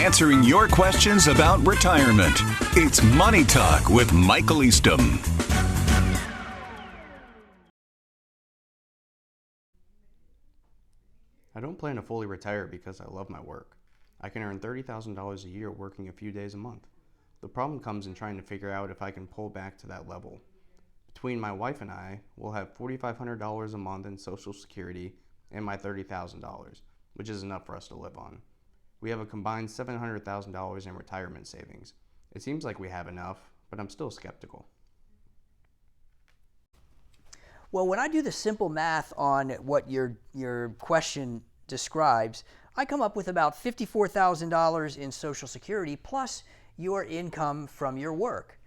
answering your questions about retirement. It's Money Talk with Michael Eastham. I don't plan to fully retire because I love my work. I can earn $30,000 a year working a few days a month. The problem comes in trying to figure out if I can pull back to that level. Between my wife and I, we'll have $4,500 a month in Social Security and my $30,000, which is enough for us to live on. We have a combined $700,000 in retirement savings. It seems like we have enough, but I'm still skeptical. Well, when I do the simple math on what your question describes, I come up with about $54,000 in Social Security plus your income from your work.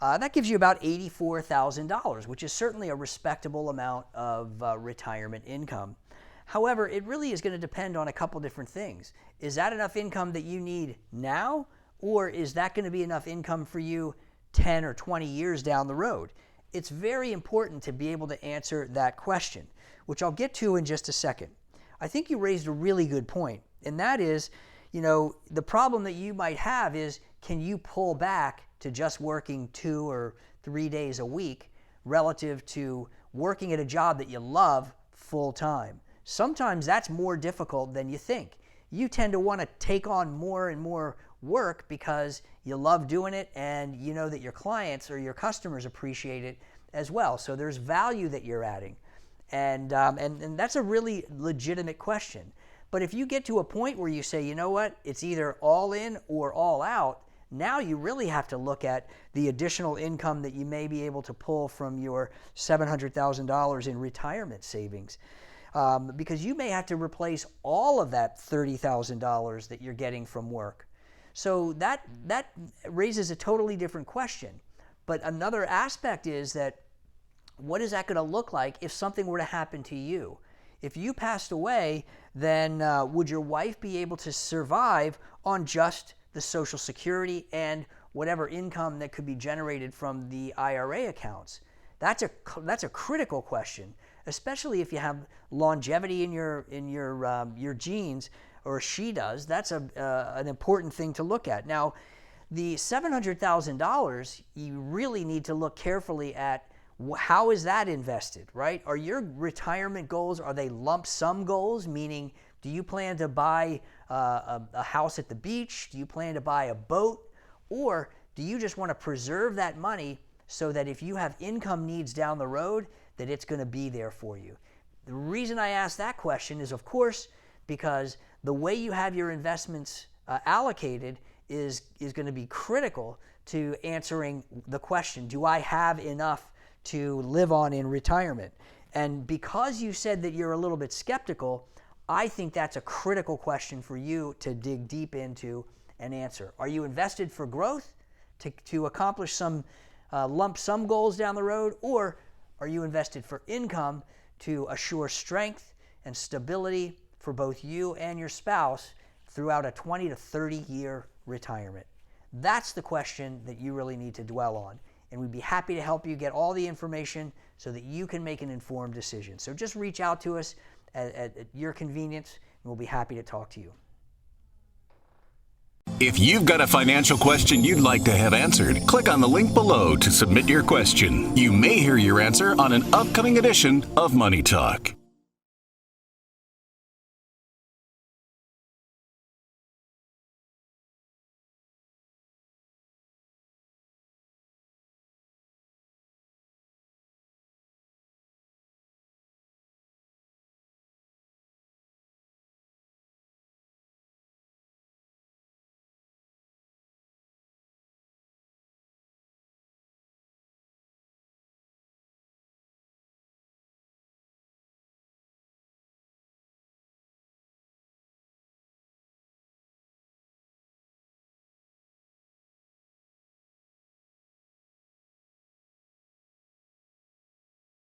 That gives you about $84,000, which is certainly a respectable amount of retirement income. However, it really is going to depend on a couple different things. Is that enough income that you need now, or is that going to be enough income for you 10 or 20 years down the road? It's very important to be able to answer that question, which I'll get to in just a second. I think you raised a really good point, and that is, the problem that you might have is, can you pull back to just working 2 or 3 days a week relative to working at a job that you love full time? Sometimes that's more difficult than you think. You tend to want to take on more and more work because you love doing it and you know that your clients or your customers appreciate it as well. So there's value that you're adding. And that's a really legitimate question. But if you get to a point where you say, you know what, it's either all in or all out, now you really have to look at the additional income that you may be able to pull from your $700,000 in retirement savings. Because you may have to replace all of that $30,000 that you're getting from work. So that raises a totally different question. But another aspect is that what is that going to look like if something were to happen to you? If you passed away, then would your wife be able to survive on just the Social Security and whatever income that could be generated from the IRA accounts? That's a critical question, especially if you have longevity in your genes, or she does. That's an important thing to look at. Now, the $700,000, you really need to look carefully at how is that invested, right? Are your retirement goals, are they lump sum goals? Meaning, do you plan to buy a house at the beach? Do you plan to buy a boat? Or do you just want to preserve that money so that if you have income needs down the road, that it's going to be there for you? The reason I ask that question is, of course, because the way you have your investments allocated is going to be critical to answering the question, do I have enough to live on in retirement? And because you said that you're a little bit skeptical, I think that's a critical question for you to dig deep into and answer. Are you invested for growth to accomplish some lump sum goals down the road, or are you invested for income to assure strength and stability for both you and your spouse throughout a 20 to 30 year retirement? That's the question that you really need to dwell on. And we'd be happy to help you get all the information so that you can make an informed decision. So just reach out to us at your convenience, and we'll be happy to talk to you. If you've got a financial question you'd like to have answered, click on the link below to submit your question. You may hear your answer on an upcoming edition of Money Talk.